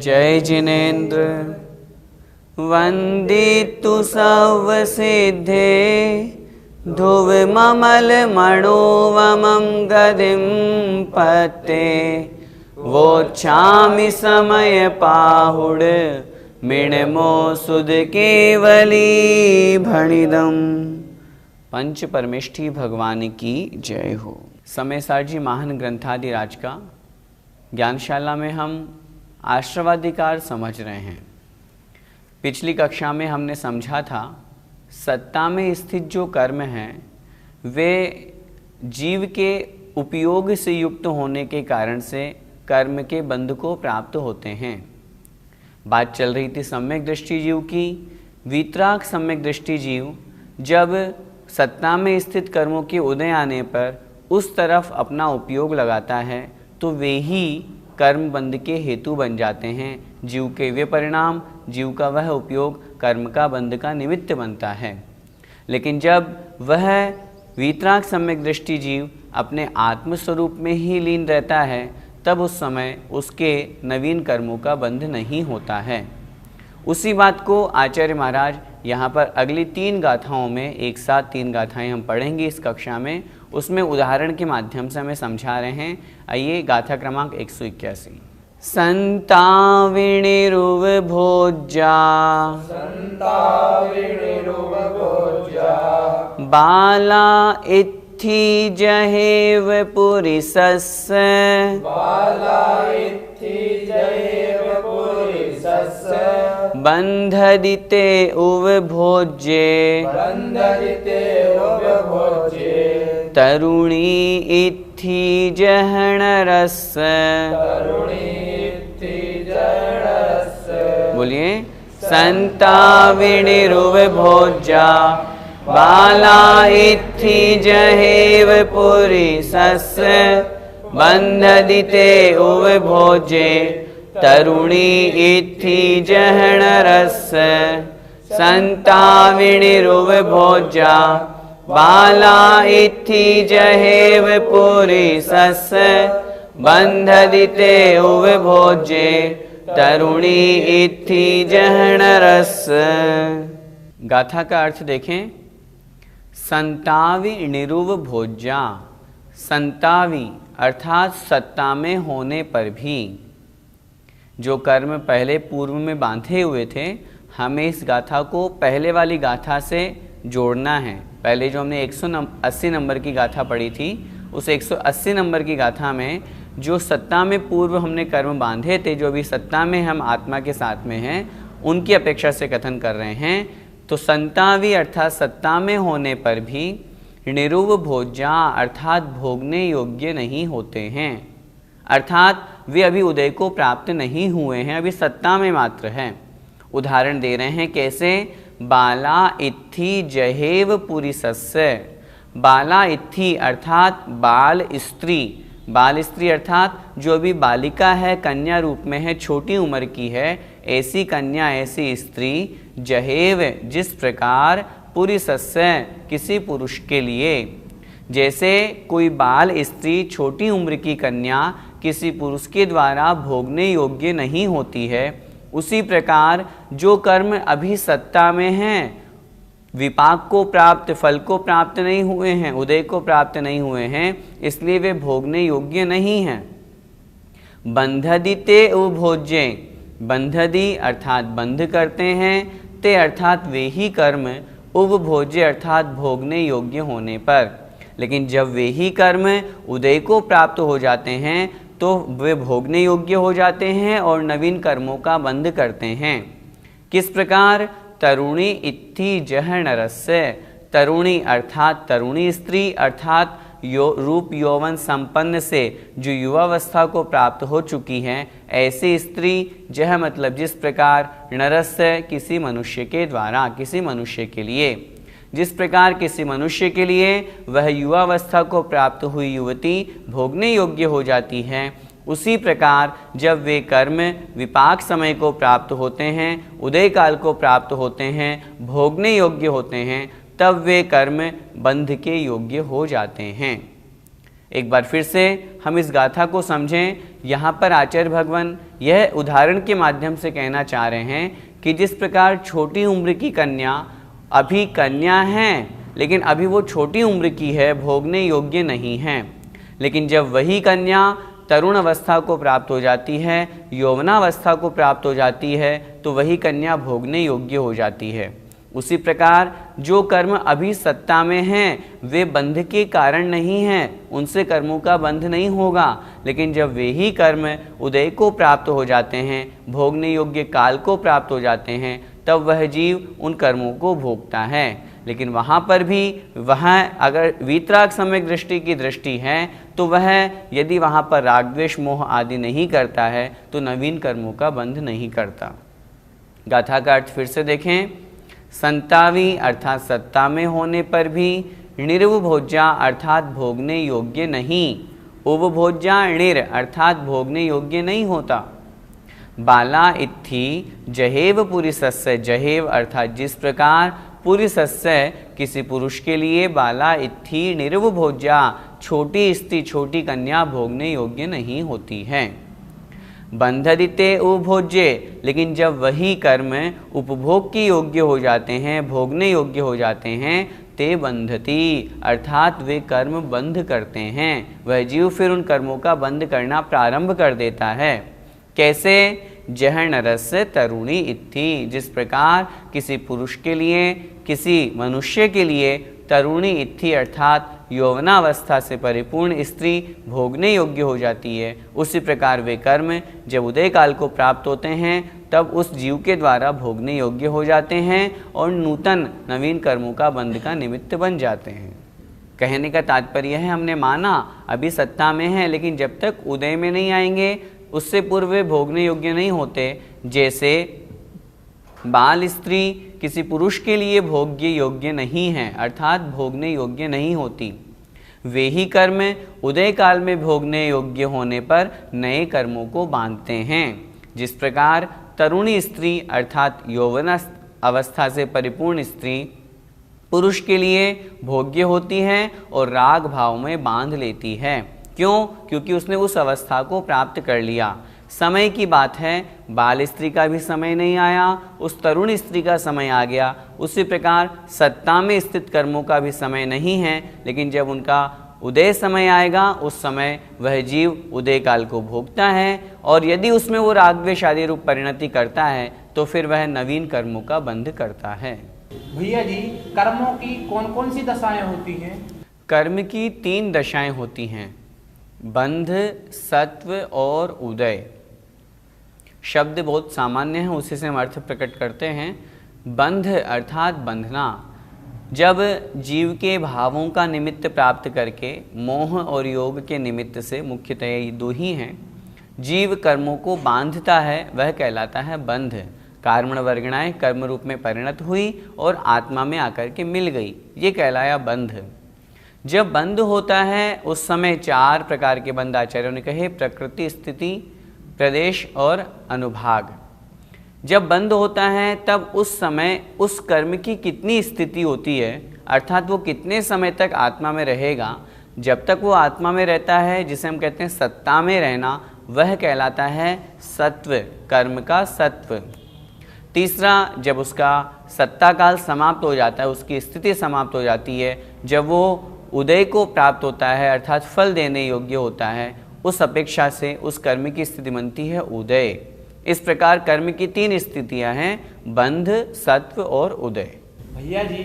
जय जिनेन्द्र। वंदितु सर्वसिद्धे ध्रुवममल मनोवमं गदिं पते वोच्छामि समय पाहुड मिणमो सुध केवली भणिदम। पंच परमेष्ठी भगवान की जय हो। समय जी महान ग्रंथादिराज का ज्ञानशाला में हम आश्रवाधिकार समझ रहे हैं। पिछली कक्षा में हमने समझा था सत्ता में स्थित जो कर्म हैं वे जीव के उपयोग से युक्त होने के कारण से कर्म के बंध को प्राप्त होते हैं। बात चल रही थी सम्यक दृष्टि जीव की। वीतराग सम्यक दृष्टि जीव जब सत्ता में स्थित कर्मों के उदय आने पर उस तरफ अपना उपयोग लगाता है तो वे ही कर्म बंध के हेतु बन जाते हैं। जीव के वे परिणाम, जीव का वह उपयोग कर्म का बंध का निमित्त बनता है। लेकिन जब वह वीतराग सम्यक दृष्टि जीव अपने आत्मस्वरूप में ही लीन रहता है तब उस समय उसके नवीन कर्मों का बंध नहीं होता है। उसी बात को आचार्य महाराज यहाँ पर अगली 3 गाथाओं में, एक साथ 3 गाथाएं हम पढ़ेंगे इस कक्षा में, उसमें उदाहरण के माध्यम से हमें समझा रहे हैं। आइए गाथा क्रमांक 181। संताविणिरुव भोज्या बाला इत्थि जहेव पुरिसस्य बंधदिते उव भोज्ये तरुणी इत्थि जहणरस्य। बोलिए। संताविणिरुव भोज्या बाला इत्थि जहेव पुरिसस्य बंधदिते उव भोज्ये तरुणी इत्थि जहणरस्य। संताविणिरुव भोज्या बाला इत्थि जहेव पुरिसस्य बंधदिते उव भोज्ये तरुणी इत्थि जहणरस्य। गाथा का अर्थ देखें। संताविणिरुव भोज्या, संतावी अर्थात सत्ता में होने पर भी जो कर्म पहले पूर्व में बांधे हुए थे, हमें इस गाथा को पहले वाली गाथा से जोड़ना है। पहले जो हमने 180 नंबर की गाथा पढ़ी थी, उस 180 नंबर की गाथा में जो सत्ता में पूर्व हमने कर्म बांधे थे, जो अभी सत्ता में हम आत्मा के साथ में हैं, उनकी अपेक्षा से कथन कर रहे हैं। तो संतावी अर्थात सत्ता में होने पर भी निरुव भोज्या अर्थात भोगने योग्य नहीं होते हैं, अर्थात वे अभी उदय को प्राप्त नहीं हुए हैं, अभी सत्ता में मात्र हैं। उदाहरण दे रहे हैं कैसे। बाला इत्थि जहेव पुरिसस्य। बाला इत्थि अर्थात बाल स्त्री, बाल स्त्री अर्थात जो अभी बालिका है, कन्या रूप में है, छोटी उम्र की है, ऐसी कन्या, ऐसी स्त्री जहेव जिस प्रकार पुरिसस्य किसी पुरुष के लिए, जैसे कोई बाल स्त्री छोटी उम्र की कन्या किसी पुरुष के द्वारा भोगने योग्य नहीं होती है, उसी प्रकार जो कर्म अभी सत्ता में हैं, विपाक को प्राप्त, फल को प्राप्त नहीं हुए हैं, उदय को प्राप्त नहीं हुए हैं, इसलिए वे भोगने योग्य नहीं हैं। बंधदिते उपभोज्ये, बंधदी अर्थात बंध करते हैं, ते अर्थात वे ही कर्म, उपभोज्य अर्थात भोगने योग्य होने पर। लेकिन जब वे ही कर्म उदय को प्राप्त हो जाते हैं तो वे भोगने योग्य हो जाते हैं और नवीन कर्मों का बंध करते हैं। किस प्रकार। तरुणी इत्थि जहणरस्य। तरुणी अर्थात तरुणी स्त्री अर्थात रूप यौवन संपन्न से जो युवावस्था को प्राप्त हो चुकी हैं, ऐसी स्त्री, जह मतलब जिस प्रकार, नरस्य किसी मनुष्य के द्वारा, किसी मनुष्य के लिए, जिस प्रकार किसी मनुष्य के लिए वह युवावस्था को प्राप्त हुई युवती भोगने योग्य हो जाती है, उसी प्रकार जब वे कर्म विपाक समय को प्राप्त होते हैं, उदय काल को प्राप्त होते हैं, भोगने योग्य होते हैं, तब वे कर्म बंध के योग्य हो जाते हैं। एक बार फिर से हम इस गाथा को समझें। यहाँ पर आचार्य भगवान यह उदाहरण के माध्यम से कहना चाह रहे हैं कि जिस प्रकार छोटी उम्र की कन्या अभी कन्या हैं, लेकिन अभी वो छोटी उम्र की है, भोगने योग्य नहीं हैं, लेकिन जब वही कन्या तरुण अवस्था को प्राप्त हो जाती है, यौवनावस्था को प्राप्त हो जाती है, तो वही कन्या भोगने योग्य हो जाती है। उसी प्रकार जो कर्म अभी सत्ता में हैं वे बंध के कारण नहीं हैं, उनसे कर्मों का बंध नहीं होगा, लेकिन जब वे ही कर्म उदय को प्राप्त हो जाते हैं, भोगने योग्य काल को प्राप्त हो जाते हैं, तब वह जीव उन कर्मों को भोगता है। लेकिन वहाँ पर भी अगर वीतराग सम्यक दृष्टि की दृष्टि है तो वह यदि वहाँ पर राग द्वेष मोह आदि नहीं करता है तो नवीन कर्मों का बंध नहीं करता। गाथा का अर्थ फिर से देखें। संतावी अर्थात सत्ता में होने पर भी निर्वभोज्या अर्थात भोगने योग्य नहीं, उपभोज्या णिर अर्थात भोगने योग्य नहीं होता। बाला इत्थि जहेव पुरुषस्य, जहेव अर्थात जिस प्रकार पुरुषस्य किसी पुरुष के लिए बाला इत्थि निर्वभोज्या छोटी स्त्री छोटी कन्या भोगने योग्य नहीं होती है। बंधदिते उपभोज्य, लेकिन जब वही कर्म उपभोग के योग्य हो जाते हैं, भोगने योग्य हो जाते हैं, ते बंधती अर्थात वे कर्म बंध करते हैं, वह जीव फिर उन कर्मों का बंध करना प्रारंभ कर देता है। कैसे? जह नरस्य तरुणी इत्थि, जिस प्रकार किसी पुरुष के लिए किसी मनुष्य के लिए तरुणी इत्थि अर्थात यौवनावस्था से परिपूर्ण स्त्री भोगने योग्य हो जाती है, उसी प्रकार वे कर्म जब उदय काल को प्राप्त होते हैं तब उस जीव के द्वारा भोगने योग्य हो जाते हैं और नूतन नवीन कर्मों का बंध का निमित्त बन जाते हैं। कहने का तात्पर्य है हमने माना अभी सत्ता में है, लेकिन जब तक उदय में नहीं आएंगे उससे पूर्व वे भोगने योग्य नहीं होते। जैसे बाल स्त्री किसी पुरुष के लिए भोग्य योग्य नहीं है अर्थात भोगने योग्य नहीं होती, वे ही कर्म उदय काल में भोगने योग्य होने पर नए कर्मों को बांधते हैं। जिस प्रकार तरुणी स्त्री अर्थात यौवन अवस्था से परिपूर्ण स्त्री पुरुष के लिए भोग्य होती है और राग भाव में बांध लेती है। क्यों? क्योंकि उसने उस अवस्था को प्राप्त कर लिया। समय की बात है, बाल स्त्री का भी समय नहीं आया, उस तरुण स्त्री का समय आ गया। उसी प्रकार सत्ता में स्थित कर्मों का भी समय नहीं है, लेकिन जब उनका उदय समय आएगा उस समय वह जीव उदय काल को भोगता है, और यदि उसमें वो राग द्वेष आदि रूप परिणति करता है तो फिर वह नवीन कर्मों का बंध करता है। भैया जी, कर्मों की कौन कौन सी दशाएं होती हैं? कर्म की 3 दशाएं होती हैं, बंध, सत्व और उदय। शब्द बहुत सामान्य है, उसी से हम अर्थ प्रकट करते हैं। बंध अर्थात बंधना, जब जीव के भावों का निमित्त प्राप्त करके मोह और योग के निमित्त से, मुख्यतः ये 2 ही हैं, जीव कर्मों को बांधता है, वह कहलाता है बंध। कार्मण वर्गणाएं कर्म रूप में परिणत हुई और आत्मा में आकर के मिल गई, ये कहलाया बंध। जब बंध होता है उस समय 4 प्रकार के बंध आचार्यों ने कहे, प्रकृति, स्थिति, प्रदेश और अनुभाग। जब बंध होता है तब उस समय उस कर्म की कितनी स्थिति होती है, अर्थात वो कितने समय तक आत्मा में रहेगा। जब तक वो आत्मा में रहता है, जिसे हम कहते हैं सत्ता में रहना, वह कहलाता है सत्व, कर्म का सत्व। तीसरा, जब उसका सत्ता काल समाप्त हो जाता है, उसकी स्थिति समाप्त हो जाती है, जब वो उदय को प्राप्त होता है अर्थात फल देने योग्य होता है, उस अपेक्षा से उस कर्म की स्थिति बनती है उदय। इस प्रकार कर्म की 3 स्थितियां हैं, बंध, सत्व और उदय। भैया जी,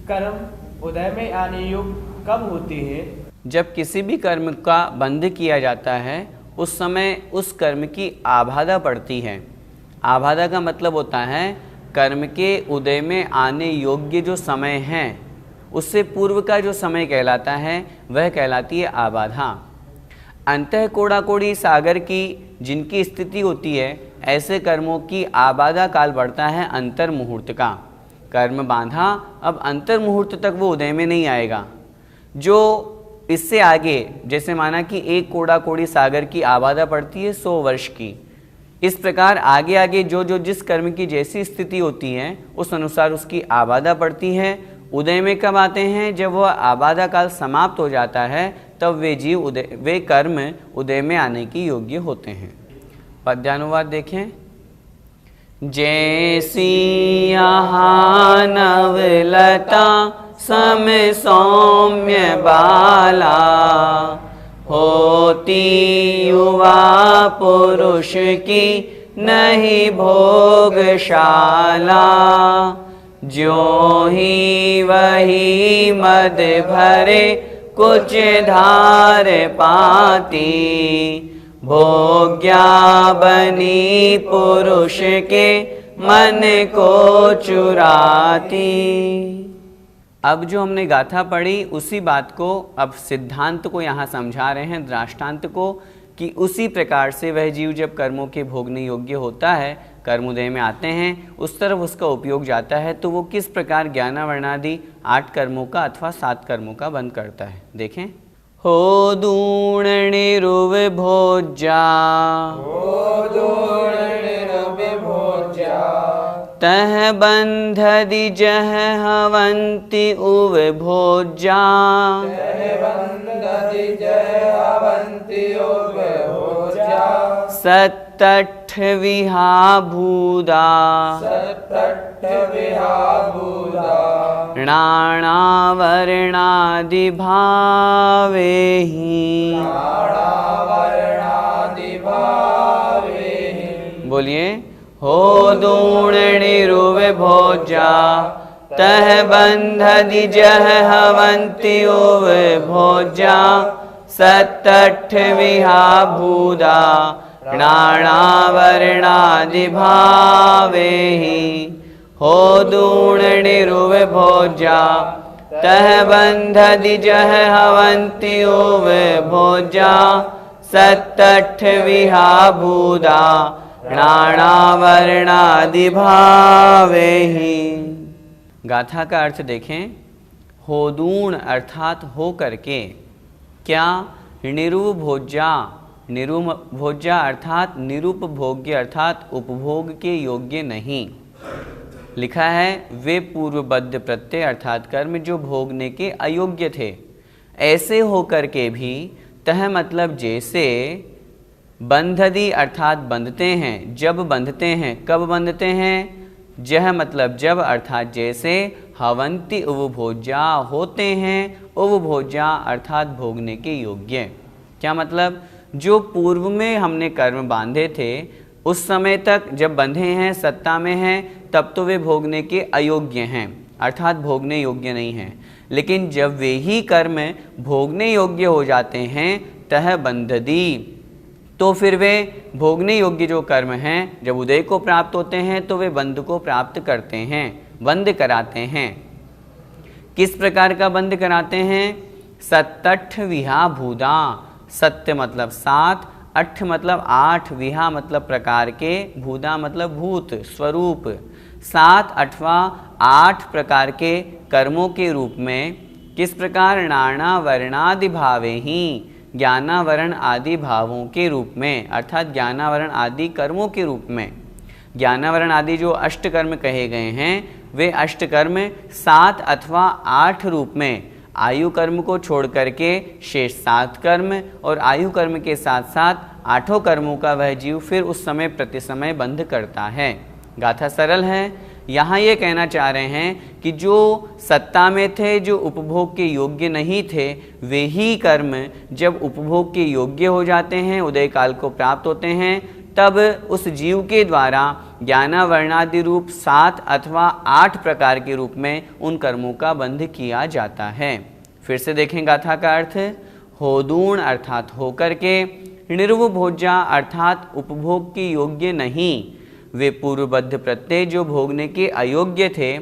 कर्म उदय में आने योग्य कब होते हैं? जब किसी भी कर्म का बंध किया जाता है उस समय उस कर्म की आबाधा पड़ती है। आबाधा का मतलब होता है कर्म के उदय में आने योग्य जो समय है उससे पूर्व का जो समय कहलाता है वह कहलाती है आबाधा। अंतः कोड़ा कोड़ी सागर की जिनकी स्थिति होती है, ऐसे कर्मों की आबाधा काल बढ़ता है अंतर मुहूर्त का। कर्म बांधा, अब अंतर मुहूर्त तक वो उदय में नहीं आएगा। जो इससे आगे, जैसे माना कि एक कोड़ा कोड़ी सागर की आबादा पड़ती है 100 वर्ष की, इस प्रकार आगे आगे जो जो जिस कर्म की जैसी स्थिति होती है उस अनुसार उसकी आबादा पड़ती है। उदय में कब आते हैं? जब वह आबादा काल समाप्त हो जाता है तब वे कर्म उदय में आने की योग्य होते हैं। पद्यानुवाद देखें। जैसी यहाँ नवलता सम सौम्य बाला, होती युवा पुरुष की नहीं भोगशाला। ज्यों ही वही मद भरे कुछ धार पाती, भोग्या बनी पुरुष के मन को चुराती। अब जो हमने गाथा पढ़ी उसी बात को अब सिद्धांत को यहाँ समझा रहे हैं, दृष्टांत को, कि उसी प्रकार से वह जीव जब कर्मों के भोगने योग्य होता है, कर्मोदय में आते हैं, उस तरफ उसका उपयोग जाता है, तो वो किस प्रकार ज्ञानावरणादि 8 कर्मों का अथवा 7 कर्मों का बंध करता है। देखें। हो दूण निरुव भोज्या, तह बंधदि जह हवंति उव भोज्या। सत्तठ विहा भूदा, नाणावरणादि भावेहि। बोलिए। हो दूण निरुव भोज्या, तह बंधदि जह हवंति उव भोज्या। सत्तठ विहा भूदा, नाणावरणादि भावेहि। हो दूण निरुव भोज्या, तह बंधदि जह हवंति उव भोज्या। सत्तठ विहा भूदा, नाणावरणादि भावेहि। गाथा का अर्थ देखें। होदूण अर्थात हो करके, क्या? निरुव भोज्या, निरुव भोज्या अर्थात निरुपभोग्य अर्थात उपभोग के योग्य नहीं। लिखा है वे पूर्वबद्ध प्रत्यय अर्थात कर्म जो भोगने के अयोग्य थे, ऐसे होकर के भी, तह मतलब जैसे, बंधदि अर्थात बंधते हैं, जब बंधते हैं, कब बंधते हैं? जह मतलब जब अर्थात जैसे, हवंति उपभोज्या होते हैं, उपभोज्या अर्थात भोगने के योग्य। क्या मतलब? जो पूर्व में हमने कर्म बांधे थे, उस समय तक जब बंधे हैं, सत्ता में हैं, तब तो वे भोगने के अयोग्य हैं, अर्थात भोगने योग्य नहीं हैं। लेकिन जब वे ही कर्म भोगने योग्य हो जाते हैं, तह बंधदी, तो फिर वे भोगने योग्य जो कर्म हैं, जब उदय को प्राप्त होते हैं, तो वे बंध को प्राप्त करते हैं, बंध कराते हैं। किस प्रकार का बंध कराते हैं? सत्तठ विहा भूदा, सत्य मतलब 7, अठ मतलब 8, विहा मतलब प्रकार के, भूदा मतलब भूत स्वरूप, 7 अथवा 8 प्रकार के कर्मों के रूप में। किस प्रकार? नाना वर्णादि भावे ही, ज्ञानावरण आदि भावों के रूप में, अर्थात ज्ञानावरण आदि कर्मों के रूप में। ज्ञानावरण आदि जो अष्टकर्म कहे गए हैं, वे अष्टकर्म 7 अथवा 8 रूप में, आयु कर्म को छोड़ करके शेष 7 कर्म और आयु कर्म के साथ साथ 8 कर्मों का वह जीव फिर उस समय प्रति समय बंध करता है। गाथा सरल है। यहाँ ये कहना चाह रहे हैं कि जो सत्ता में थे, जो उपभोग के योग्य नहीं थे, वे ही कर्म जब उपभोग के योग्य हो जाते हैं, उदय काल को प्राप्त होते हैं, तब उस जीव के द्वारा ज्ञानावर्णादि रूप 7 अथवा 8 प्रकार के रूप में उन कर्मों का बंध किया जाता है। फिर से देखें गाथा का अर्थ। होदूण अर्थात होकर के, निर्वभोज्या अर्थात उपभोग के योग्य नहीं, वे पूर्वबद्ध प्रत्यय जो भोगने के अयोग्य थे,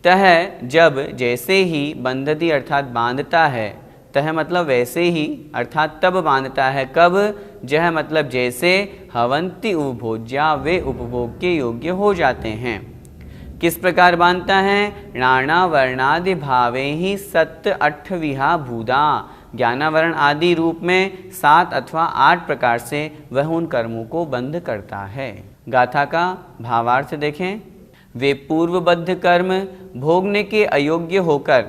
तह जब जैसे ही बंधती अर्थात बांधता है, तह मतलब वैसे ही अर्थात तब बांधता है, कब? जह मतलब जैसे, हवंति उपभोज्या वे उपभोग के योग्य हो जाते हैं। किस प्रकार बांधता है? नाना वर्णादि भावे ही सत्य 8 विहा भूदा, ज्ञानावरण आदि रूप में 7 अथवा 8 प्रकार से वह उन कर्मों को बंध करता है। गाथा का भावार्थ देखें। वे पूर्वबद्ध कर्म भोगने के अयोग्य होकर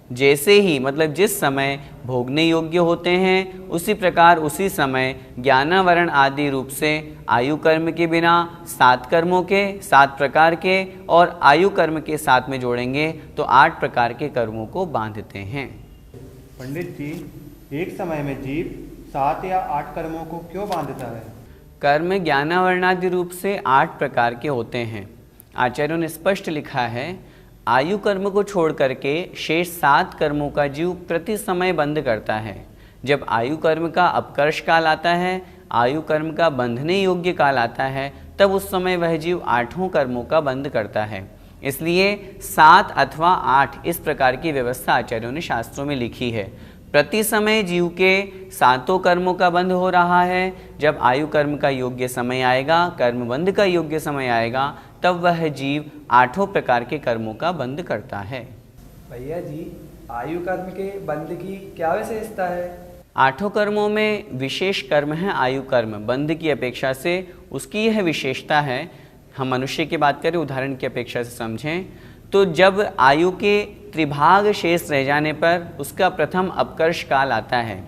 जैसे ही मतलब जिस समय भोगने योग्य होते हैं उसी प्रकार उसी समय ज्ञानावरण आदि रूप से आयु कर्म के बिना 7 कर्मों के 7 प्रकार के और आयु कर्म के साथ में जोड़ेंगे तो 8 प्रकार के कर्मों को बांधते हैं। पंडित जी, एक समय में जीव 7 या 8 कर्मों को क्यों बांधता है? कर्म ज्ञानावरणादि रूप से 8 प्रकार के होते हैं। आचार्यों ने स्पष्ट लिखा है, आयु कर्म को छोड़ करके शेष 7 कर्मों का जीव प्रति समय बंद करता है। जब आयु कर्म का अपकर्ष काल आता है, आयु कर्म का बंधने योग्य काल आता है, तब उस समय वह जीव 8 कर्मों का बंद करता है। इसलिए 7 अथवा 8 इस प्रकार की व्यवस्था आचार्यों ने शास्त्रों में लिखी है। प्रति समय जीव के 7 कर्मों का बंध हो रहा है। जब आयु कर्म का योग्य समय आएगा, कर्म बंध का योग्य समय आएगा, तब वह जीव 8 प्रकार के कर्मों का बंध करता है। भैया जी, आयु कर्म के बंध की क्या विशेषता है? 8 कर्मों में विशेष कर्म है आयु कर्म। बंध की अपेक्षा से उसकी यह विशेषता है। हम मनुष्य की बात करें, उदाहरण की अपेक्षा से समझें तो जब आयु के त्रिभाग शेष रह जाने पर उसका प्रथम अपकर्ष काल आता है।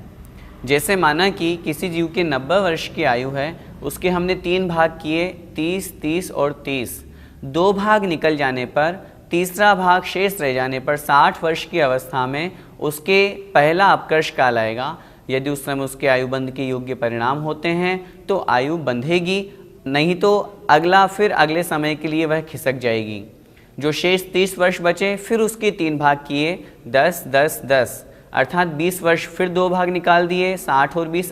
जैसे माना कि किसी जीव के 90 वर्ष की आयु है, उसके हमने 3 भाग किए, 30, 30 और 30। 2 भाग निकल जाने पर, तीसरा भाग शेष रह जाने पर 60 वर्ष की अवस्था में उसके पहला अपकर्ष काल आएगा। यदि उस समय उसके आयु बंध के योग्य परिणाम होते हैं तो आयु बंधेगी, नहीं तो फिर अगले समय के लिए वह खिसक जाएगी। जो शेष 30 वर्ष बचे, फिर उसके 3 भाग किए, 10, 10, 10, अर्थात 20 वर्ष फिर 2 भाग निकाल दिए, 60 और 20,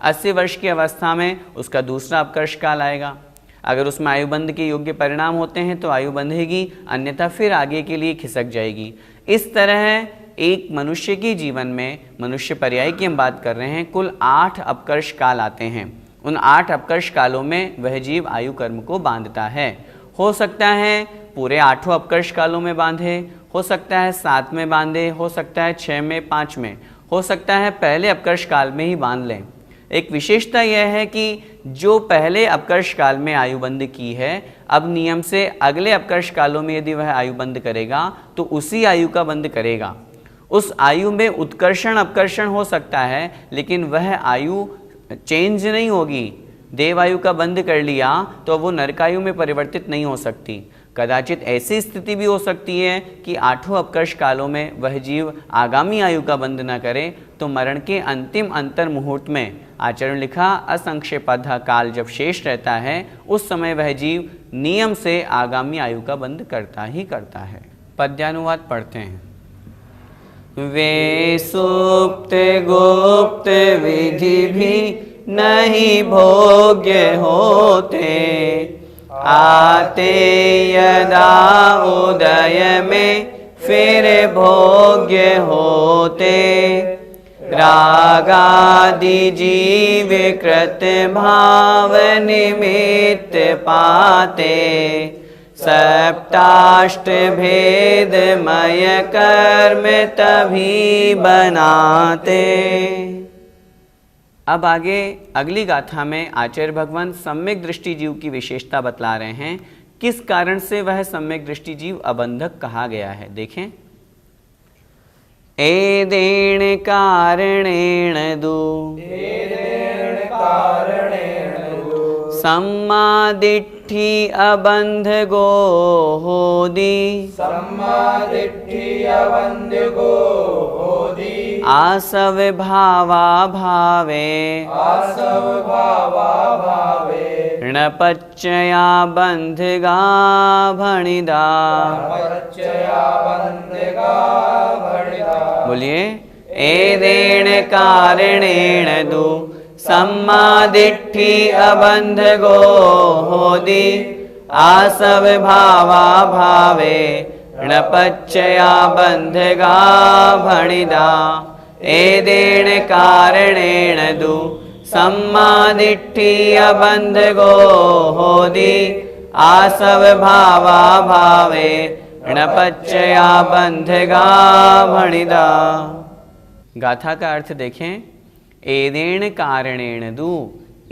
80 वर्ष की अवस्था में उसका दूसरा अपकर्ष काल आएगा। अगर उसमें आयुबंध के योग्य परिणाम होते हैं तो आयु बंधेगी, अन्यथा फिर आगे के लिए खिसक जाएगी। इस तरह एक मनुष्य के जीवन में, मनुष्य पर्याय की हम बात कर रहे हैं, कुल 8 अपकर्ष काल आते हैं। उन 8 अपकर्ष कालों में वह जीव आयु कर्म को बांधता है। हो सकता है पूरे 8 अपकर्ष कालों में बांधे, हो सकता है 7 में बांधे, हो सकता है 6 में, 5 में, हो सकता है पहले अपकर्ष काल में ही बांध लें। एक विशेषता यह है कि जो पहले अपकर्ष काल में आयुबंध की है, अब नियम से अगले अपकर्ष कालों में यदि वह आयुबंध करेगा तो उसी आयु का बंध करेगा। उस आयु में उत्कर्षण अपकर्षण हो सकता है, लेकिन वह आयु चेंज नहीं होगी। देवायु का बंध कर लिया तो वो नरकायु में परिवर्तित नहीं हो सकती। कदाचित ऐसी स्थिति भी हो सकती है कि 8 अपकर्ष कालों में वह जीव आगामी आयु का बंध न करे, तो मरण के अंतिम अंतर मुहूर्त में, आचरण लिखा असंक्षेपाधा काल जब शेष रहता है, उस समय वह जीव नियम से आगामी आयु का बंध करता ही करता है। पद्यानुवाद पढ़ते हैं। वे सुप्त गुप्त विधि भी नहीं भोग्य होते, आते यदा उदय में फिर भोग्य होते। रागादि जीव कृत भाव निमित्त पाते, सप्ताष्ट भेदमय कर्म तभी बनाते। अब आगे अगली गाथा में आचार्य भगवान सम्यक दृष्टि जीव की विशेषता बतला रहे हैं, किस कारण से वह सम्यक दृष्टि जीव अबंधक कहा गया है। देखें, एदेण कारणेण दु सम्मा दिट्ठि अबंध गो होदी, आसव भावा भावे, ऋणपच्चया बंधगा भणिदा। बोलिए, एदेण कारणेण दु सम्मा दिट्ठि अबंध गो होदी, आसव भावा भावे, ऋणपच्चया बंधगा भणिदा। एदेण कारणेण दु सम्मा दिट्ठि अबंध गो होदी, आसव भावा भावे, ऋणपच्चया बंधगा भणिदा। गाथा का अर्थ देखें, एदेण कारणेण दु,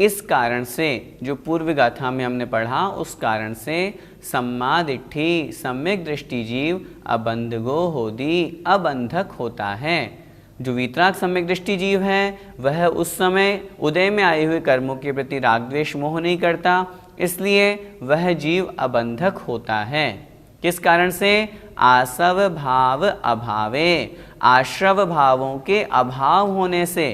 इस कारण से, जो पूर्व गाथा में हमने पढ़ा, उस कारण से सम्मा दिट्ठी सम्यक दृष्टि जीव अबंधगो होदी, अबंधक होता है। जो वीतराग सम्यक दृष्टि जीव है वह उस समय उदय में आए हुए कर्मों के प्रति राग द्वेष मोह नहीं करता, इसलिए वह जीव अबंधक होता है। किस कारण से? आसव भाव अभावे, आश्रव भावों के अभाव होने से।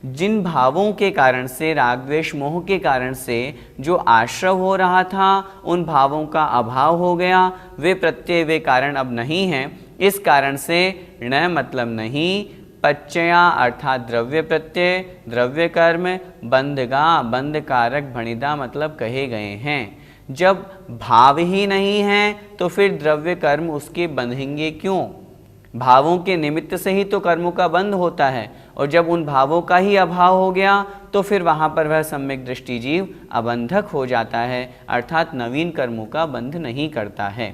जिन भावों के कारण से, राग द्वेष मोह के कारण से जो आश्रव हो रहा था, उन भावों का अभाव हो गया, वे प्रत्यय वे कारण अब नहीं हैं। इस कारण से ण मतलब नहीं, पच्चया अर्थात द्रव्य प्रत्यय, द्रव्य कर्म, बंधगा बंध कारक भणिदा मतलब कहे गए हैं। जब भाव ही नहीं है तो फिर द्रव्य कर्म उसके बंधेंगे क्यों? भावों के निमित्त से ही तो कर्मों का बंध होता है, और जब उन भावों का ही अभाव हो गया तो फिर वहाँ पर वह सम्यक दृष्टि जीव अबंधक हो जाता है, अर्थात नवीन कर्मों का बंध नहीं करता है।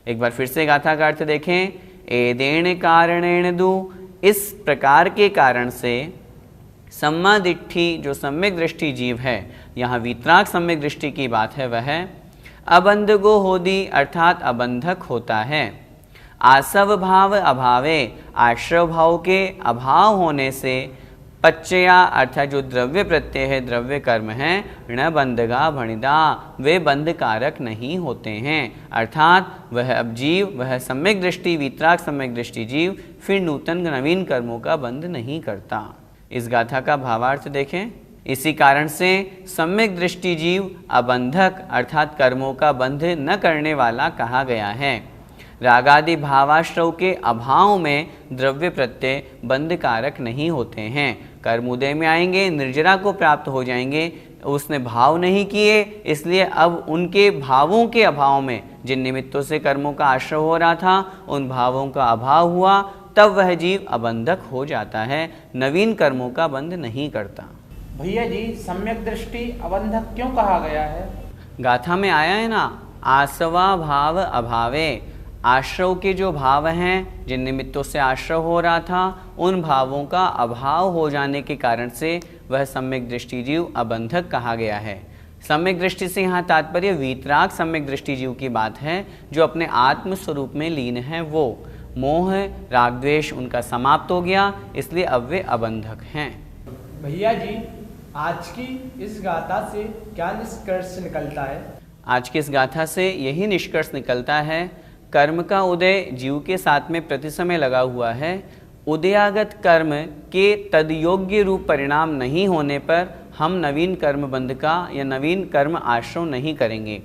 एक बार फिर से गाथा का अर्थ देखें। एदेण कारणेण दु, इस प्रकार के कारण से सम्मा दिट्ठी जो सम्यक दृष्टि जीव है, यहाँ वीतराग सम्यक दृष्टि की बात है, वह अबंधगो होदी अर्थात अबंधक होता है। आसव भाव अभावे, आश्रव भाव के अभाव होने से, पच्चया अर्थात जो द्रव्य प्रत्यय है, द्रव्य कर्म है, ण बंधगा भणिदा वे बंध कारक नहीं होते हैं, अर्थात वह अब जीव, वह सम्यक दृष्टि वीतराग सम्यक दृष्टि जीव फिर नूतन नवीन कर्मों का बंध नहीं करता। इस गाथा का भावार्थ देखें। इसी कारण से सम्यक दृष्टि जीव अबंधक अर्थात कर्मों का बंध न करने वाला कहा गया है। रागादि भावाश्रव के अभाव में द्रव्य प्रत्यय बंध कारक नहीं होते हैं। कर्म उदय में आएंगे, निर्जरा को प्राप्त हो जाएंगे, उसने भाव नहीं किए, इसलिए अब उनके भावों के अभाव में, जिन निमित्तों से कर्मों का आश्रय हो रहा था, उन भावों का अभाव हुआ, तब वह जीव अबंधक हो जाता है, नवीन कर्मों का बंध नहीं करता। भैया जी, सम्यक दृष्टि अबंधक क्यों कहा गया है? गाथा में आया है ना, आसवा भाव अभावे, आश्रव के जो भाव हैं, जिन निमित्तों से आश्रव हो रहा था, उन भावों का अभाव हो जाने के कारण से वह सम्यक दृष्टि जीव अबंधक कहा गया है। सम्यक दृष्टि से यहाँ तात्पर्य वीतराग सम्यक दृष्टि जीव की बात है, जो अपने आत्म स्वरूप में लीन है। वो मोह राग द्वेष उनका समाप्त हो गया, इसलिए अब वे अबंधक हैं। भैया जी, आज की इस गाथा से क्या निष्कर्ष निकलता है? आज की इस गाथा से यही निष्कर्ष निकलता है, कर्म का उदय जीव के साथ में प्रति समय लगा हुआ है। उदयागत कर्म के तदयोग्य रूप परिणाम नहीं होने पर हम नवीन कर्म बंध का या नवीन कर्म आश्रय नहीं करेंगे।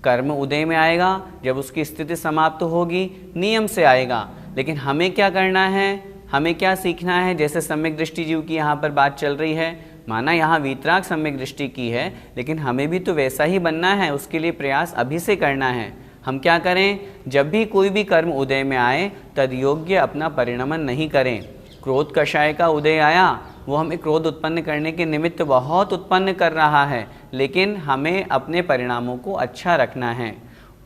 कर्म उदय में आएगा, जब उसकी स्थिति समाप्त होगी, नियम से आएगा, लेकिन हमें क्या करना है, हमें क्या सीखना है? जैसे सम्यक दृष्टि जीव की यहाँ पर बात चल रही है, माना यहाँ वीतराग सम्यक दृष्टि की है, लेकिन हमें भी तो वैसा ही बनना है, उसके लिए प्रयास अभी से करना है। हम क्या करें? जब भी कोई भी कर्म उदय में आए, तद योग्य अपना परिणमन नहीं करें। क्रोध कषाय का उदय आया, वो हमें क्रोध उत्पन्न करने के निमित्त बहुत उत्पन्न कर रहा है, लेकिन हमें अपने परिणामों को अच्छा रखना है।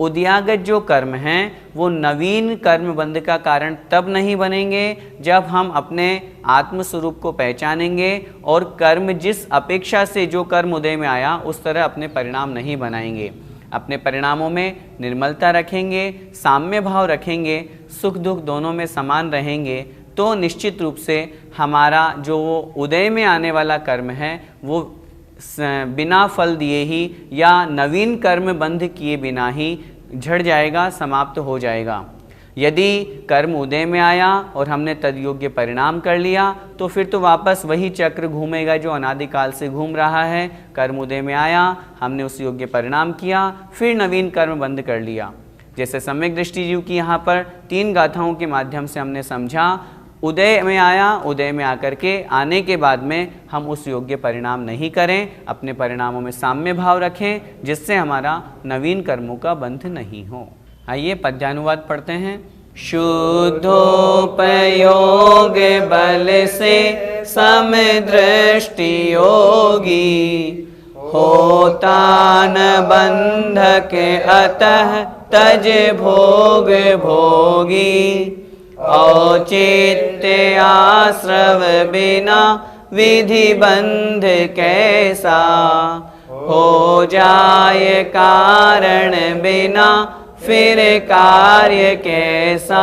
उदयागत जो कर्म हैं, वो नवीन कर्म बंध का कारण तब नहीं बनेंगे जब हम अपने आत्मस्वरूप को पहचानेंगे और कर्म जिस अपेक्षा से जो कर्म उदय में आया उस तरह अपने परिणाम नहीं बनाएंगे। अपने परिणामों में निर्मलता रखेंगे, साम्य भाव रखेंगे, सुख दुख दोनों में समान रहेंगे, तो निश्चित रूप से हमारा जो उदय में आने वाला कर्म है वो बिना फल दिए ही या नवीन कर्म बंध किए बिना ही झड़ जाएगा, समाप्त हो जाएगा। यदि कर्म उदय में आया और हमने तदयोग्य परिणाम कर लिया, तो फिर तो वापस वही चक्र घूमेगा जो अनादिकाल से घूम रहा है। कर्म उदय में आया, हमने उस योग्य परिणाम किया, फिर नवीन कर्म बंद कर लिया। जैसे सम्यक दृष्टि जीव की यहाँ पर 3 गाथाओं के माध्यम से हमने समझा, उदय में आया, उदय में आकर के आने के बाद में हम उस योग्य परिणाम नहीं करें, अपने परिणामों में साम्य भाव रखें, जिससे हमारा नवीन कर्मों का बंध नहीं हो। आइए पद्यानुवाद पढ़ते हैं। शुद्धोपयोग बल से समदृष्टि योगी, होता न बंधक अतः तज भोग भोगी। औचित्य आश्रव बिना विधि बंध कैसा, हो जाए कारण बिना फिर कार्य कैसा।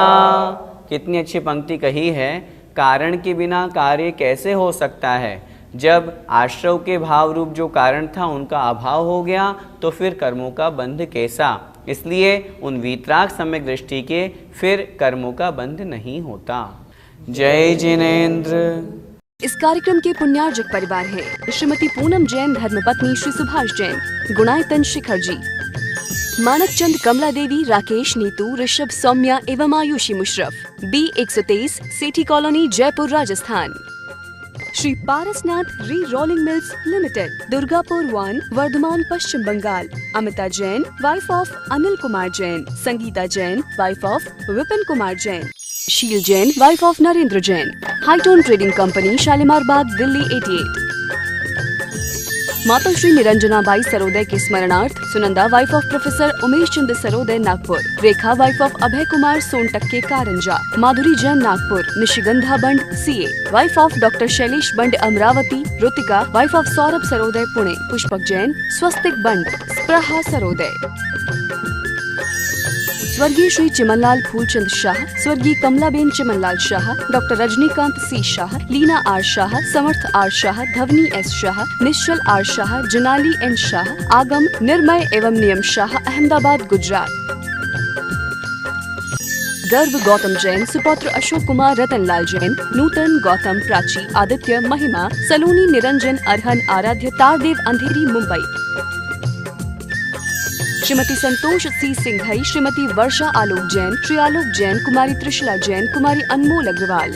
कितनी अच्छी पंक्ति कही है। कारण के बिना कार्य कैसे हो सकता है? जब आश्रव के भाव रूप जो कारण था उनका अभाव हो गया तो फिर कर्मों का बंध कैसा। इसलिए उन वीतराग सम्यक दृष्टि के फिर कर्मों का बंध नहीं होता। जय जिनेन्द्र। इस कार्यक्रम के पुण्यार्जक परिवार है श्रीमती पूनम जैन, धर्मपत्नी श्री सुभाष जैन, गुणायतन शिखर जी, मानक चंद, कमला देवी, राकेश, नीतू, ऋषभ, सौम्या एवं Ayushi Musharraf, B123, Sethi colony, Jaipur, Rajasthan. Shri Parasnath re rolling mills limited, Durgapur 1, Bardhaman, Paschim Bengal. Amita Jain, wife of Anil Kumar Jain. Sangeeta Jain, wife of Vipin Kumar Jain. Sheel Jain, wife of Narendra Jain. Hightone trading company, Shalimar Bagh, Delhi 88। माता श्री निरंजना बाई सरोदय के स्मरणार्थ Sunanda, wife of professor Umesh Chandra Saroday, Nagpur. Rekha, wife of Abhay Kumar Sontakke, Karanja. Madhuri Jain, Nagpur. Nishigandha Band, CA, wife of doctor Shailesh Band, Amravati. Rutika, wife of Saurabh Saroday, Pune. Pushpak Jain, Swastik Band, Spruha Saroday. स्वर्गीय श्री चिमनलाल फूलचंद शाह, स्वर्गीय Kamlaben Chimanlal Shah, doctor Rajnikant C Shah, Leena R Shah, Samarth R Shah, Dhvani S Shah, Nishchal R Shah, Janali N Shah, Aagam, Nirmay एवं नियम शाह, अहमदाबाद, गुजरात। गर्भ गौतम जैन, सुपौत्र अशोक कुमार, रतनलाल जैन, नूतन, गौतम, प्राची, आदित्य, महिमा, सलोनी, निरंजन, अरहन, आराध्य, तारदेव, अंधेरी, मुंबई। श्रीमती संतोष C सिंघई, श्रीमती वर्षा आलोक जैन, श्री आलोक जैन, कुमारी त्रिशला जैन, कुमारी अनमोल अग्रवाल।